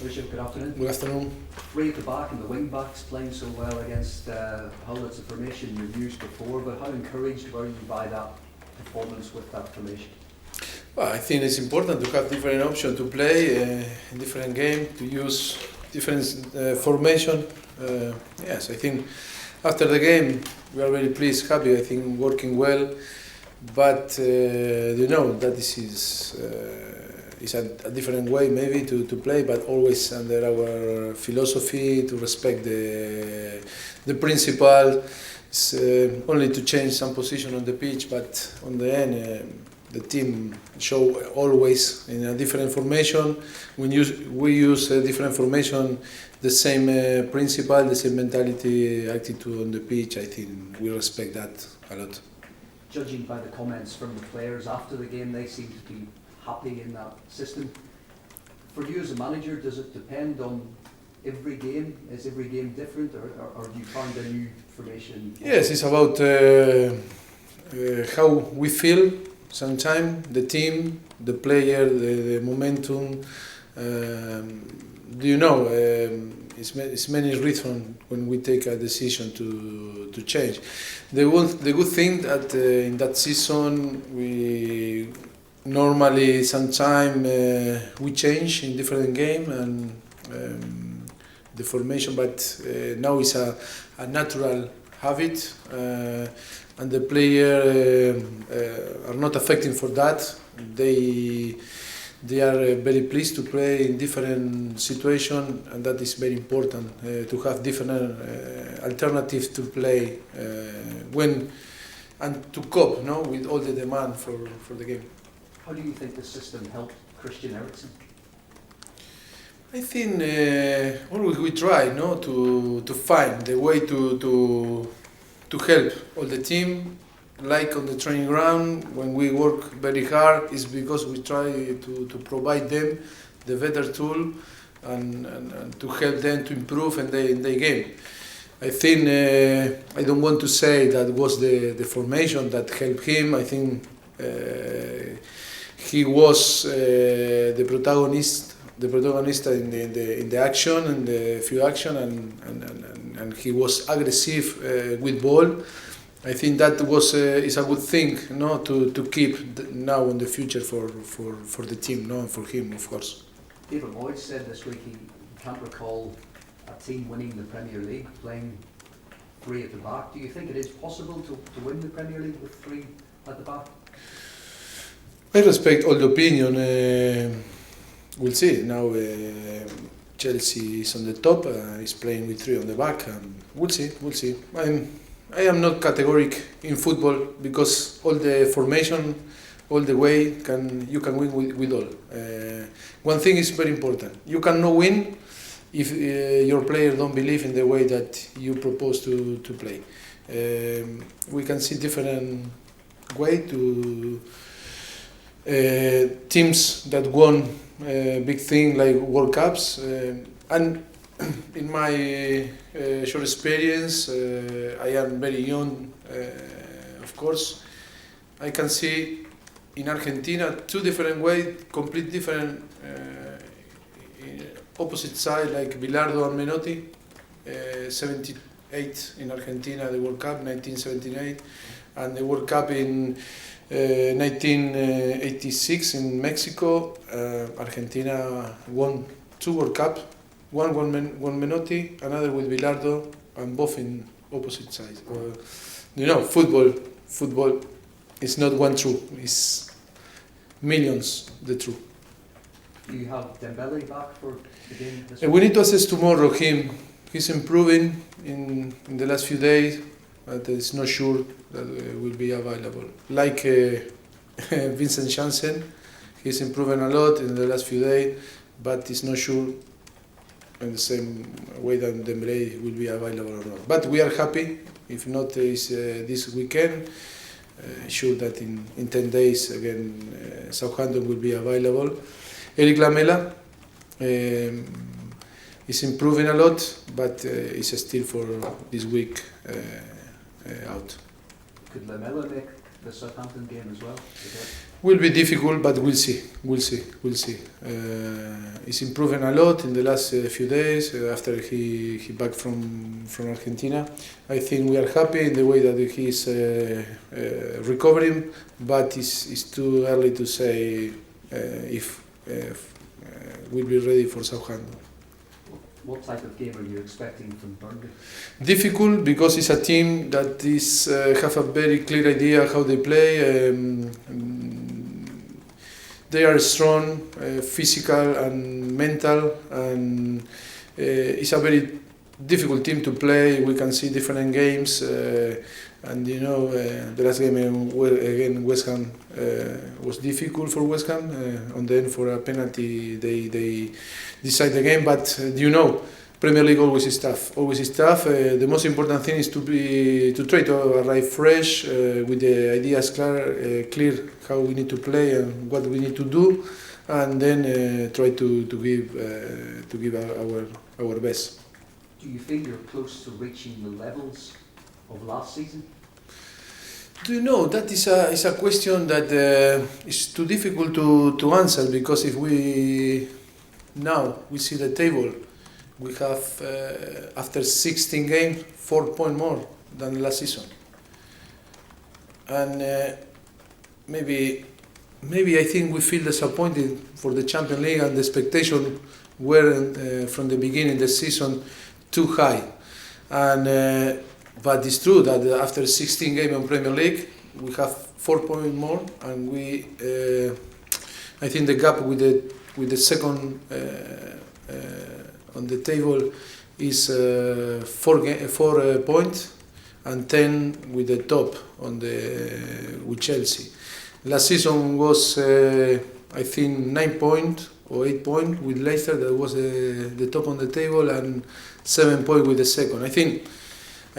Mauricio, good afternoon. Good afternoon. Three at the back and the wing backs playing so well against Hull. It's a formation you've used before, but how encouraged were you by that performance with that formation? Well, I think it's important to have different options to play in different games, to use different formation. Yes, I think after the game we are very pleased, happy. I think working well, but that this is a different way maybe to play, but always under our philosophy to respect the principle. It's only to change some position on the pitch, but on the end the team show always in a different formation. We use a different formation, the same principle, the same mentality, attitude on the pitch. I think we respect that a lot. Judging by the comments from the players after the game, they seem to be happy in that system. For you as a manager, does it depend on every game? Is every game different, or do you find a new formation? Yes, it's about how we feel sometimes, the team, the player, the momentum. It's many reasons when we take a decision to change. The good thing that in that season we normally sometimes we change in different game and the formation, but now it's a natural habit, and the player are not affecting for that. They are very pleased to play in different situations, and that is very important to have different alternatives to play when and to cope, with all the demand for the game. How do you think the system helped Christian Eriksen? I think always we try, to find the way to help all the team. Like on the training ground, when we work very hard, is because we try to provide them the better tool and to help them to improve in their game. I think I don't want to say that was the formation that helped him. I think he was the protagonist in the action and the few action, and he was aggressive with ball. I think that is a good thing, to keep now in the future for the team, and for him, of course. David Moyes said this week he can't recall a team winning the Premier League playing three at the back. Do you think it is possible to win the Premier League with three at the back? I respect all the opinion. We'll see. Now Chelsea is on the top, is playing with three on the back, and we'll see. I am not categoric in football because all the formation, all the way you can win with all. One thing is very important: you cannot win if your player don't believe in the way that you propose to play. We can see different way to teams that won big thing like World Cups, and in my short experience, I am very young, of course. I can see in Argentina two different ways, complete different opposite side, like Bilardo and Menotti. 78 in Argentina, the World Cup, 1978, and the World Cup in 1986 in Mexico. Argentina won two World Cup. One Menotti, another with Bilardo, and both in opposite sides. Football is not one true, it's millions the true. Do you have Dembele back for the game this week? We need to assess tomorrow him. He's improving in the last few days, but it's not sure that will be available. Like Vincent Janssen, he's improving a lot in the last few days, but it's not sure in the same way that Dembele will be available or not. But we are happy. If not this weekend, sure that in 10 days again Southampton will be available. Eric Lamela is improving a lot, but is still for this week out. Could Lamela make the Southampton game as well? Will be difficult, but we'll see. He's improving a lot in the last few days after he back from Argentina. I think we are happy in the way that he's recovering, but it's too early to say if we'll be ready for Southampton. What type of game are you expecting from Burnley? Difficult because it's a team that is have a very clear idea how they play. They are strong, physical and mental, and it's a very difficult team to play. We can see different games, and the last game against West Ham was difficult for West Ham. On the end, for a penalty, they decide the game. But Premier League always is tough. The most important thing is to try to arrive fresh with the ideas clear how we need to play and what we need to do, and then try to give our best. Do you feel you're close to reaching the levels of last season? That is a question that is too difficult to answer, because if we see the table. We have, after 16 games, 4 points more than last season. And maybe I think we feel disappointed for the Champions League, and the expectation were from the beginning of the season too high. And but it's true that after 16 games in Premier League, we have 4 points more, and I think the gap with the second on the table is 4 points, and 10 with the top with Chelsea. Last season was I think 9 points or 8 points with Leicester, that was the top on the table, and 7 points with the second. I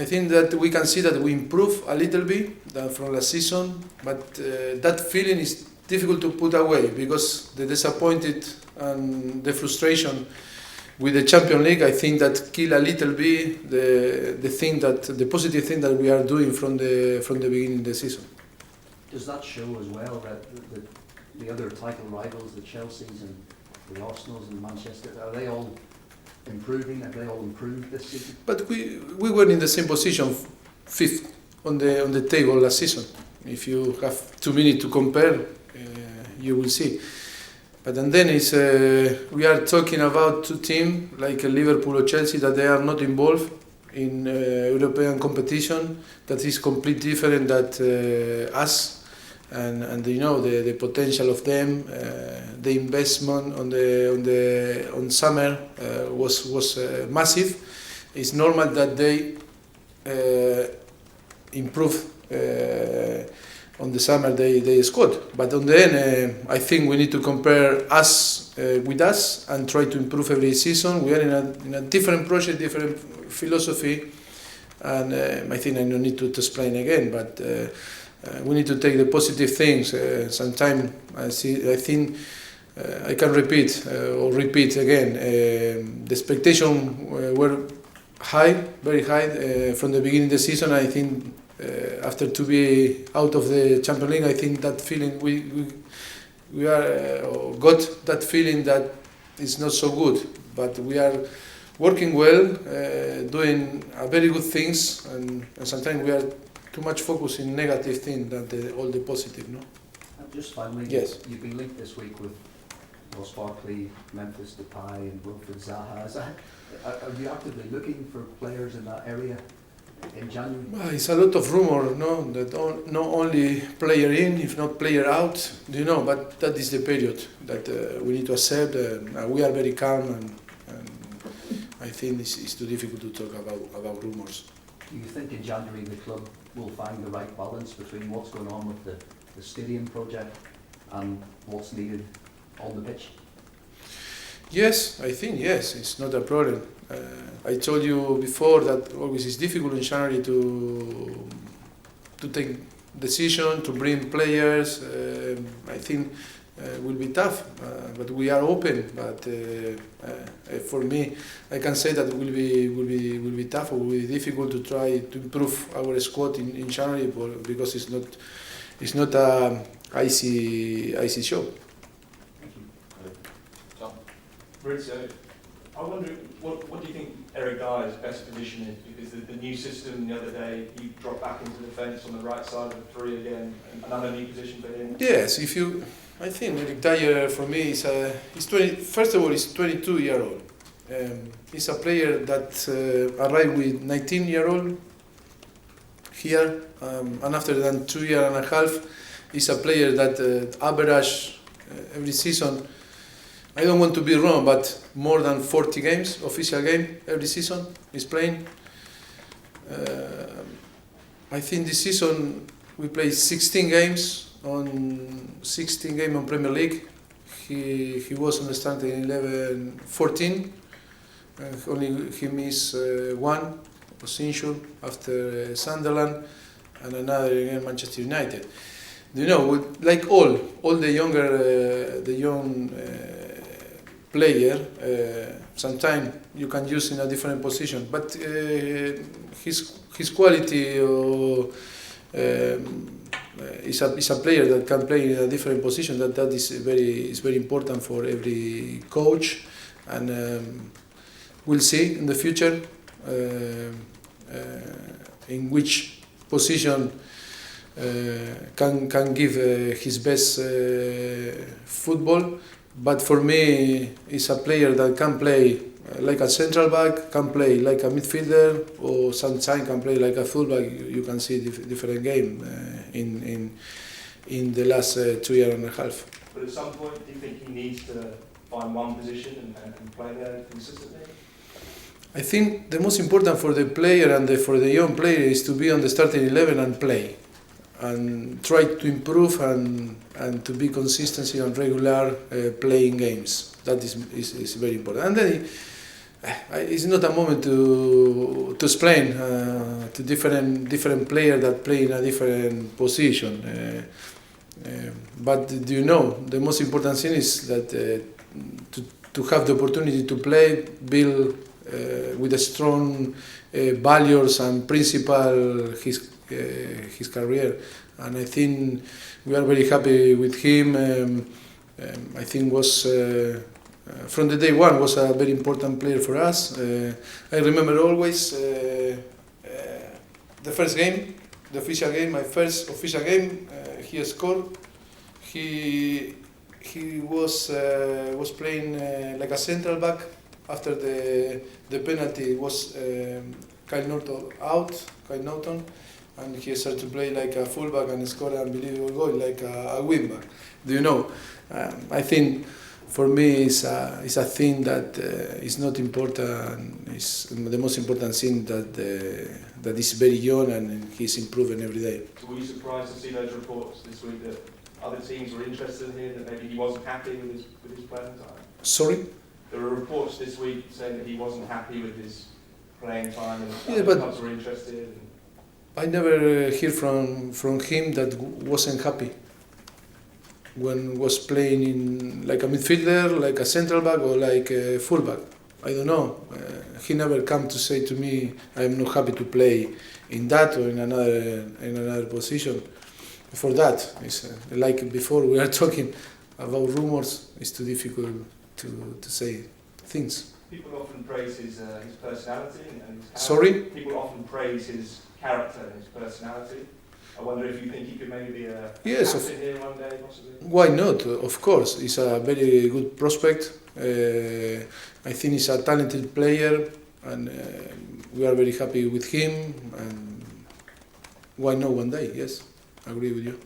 think that we can see that we improve a little bit from last season, but that feeling is difficult to put away, because the disappointed and the frustration with the Champions League, I think that kill a little bit the positive thing that we are doing from the beginning of the season. Does that show as well that the other title rivals, the Chelseas and the Arsenals and Manchester, are they all improving? Have they all improved this season? But we were in the same position, 5th on the table last season. If you have 2 minutes to compare, you will see. But then we are talking about two teams like Liverpool or Chelsea that they are not involved in European competition. That is completely different than us, and the potential of them, the investment on summer was massive. It's normal that they improve. On the summer they scored, but on the end I think we need to compare us with us and try to improve every season. We are in a different project, different philosophy, and I think I don't need to explain again, but we need to take the positive things. Sometimes I think I can repeat again. The expectations were high, very high from the beginning of the season. I think after to be out of the Champions League, I think that feeling we are got that feeling that it's not so good, but we are working well, doing very good things, and sometimes we are too much focused in negative things than all the positive. No. And just finally, yes. You've been linked this week with Ross Barkley, Memphis Depay, and Wilfried Zaha. Are you actively looking for players in that area in January? Well, it's a lot of rumor, no, that not only player in, if not player out, but that is the period that we need to accept. We are very calm, and I think it's too difficult to talk about rumors. Do you think in January the club will find the right balance between what's going on with the stadium project and what's needed on the pitch? Yes, I think yes, it's not a problem. I told you before that always it's difficult in January to take decision, to bring players. I think will be tough, but we are open. But for me, I can say that will be tough or will be difficult to try to improve our squad in January, because it's not easy job. Thank you. Tom. Mauricio, I wonder, what do you think Eric Dyer's best position is? Because the new system the other day, he dropped back into defence on the right side of the three again, another new position for him. Yes, I think Eric Dyer for me is first of all, he's 22-year-old. He's a player that arrived with 19-year-old here, and after that 2 years and a half, he's a player that average every season. I don't want to be wrong, but more than 40 games, official game, every season he's playing. I think this season we played 16 games on Premier League. He was on the starting 11 14. Only he missed one, was injured after Sunderland, and another against Manchester United. You know, like all the young player, sometimes you can use in a different position, but his quality is a player that can play in a different position. That is very important for every coach, and we'll see in the future in which position can give his best football. But for me, he's a player that can play like a central back, can play like a midfielder, or sometimes can play like a fullback. You can see different game in the last 2 years and a half. But at some point, do you think he needs to find one position and play there consistently? I think the most important for the player and for the young player is to be on the starting 11 and play, and try to improve and to be consistency on regular playing games. That is very important. And then it's not a moment to explain to different players that play in a different position. But do you know, the most important thing is that to have the opportunity to play, build with a strong values and principle his career, and I think we are very happy with him. I think was from the day one was a very important player for us. I remember always the first game, the official game, my first official game. He scored. He was playing like a central back. After the penalty was Kyle Norton, and he started to play like a fullback and scored an unbelievable goal like a wingback. Do you know? I think for me it's a thing that is not important. It's the most important thing that is very young and he's improving every day. So were you surprised to see those reports this week that other teams were interested in him, that maybe he wasn't happy with his playing time? Sorry? There were reports this week saying that he wasn't happy with his playing time and Yeah, other clubs were interested. I never hear from him that wasn't happy when was playing in like a midfielder, like a central back, or like a fullback. I don't know. He never come to say to me, "I'm not happy to play in that or in another position." For that, it's like before we are talking about rumors. It's too difficult to say things. People often praise his personality and his character. Sorry? People often praise his character and his personality. I wonder if you think he could maybe be a captain here one day, possibly? Why not? Of course, he's a very good prospect. I think he's a talented player, and we are very happy with him. And why not one day? Yes, I agree with you.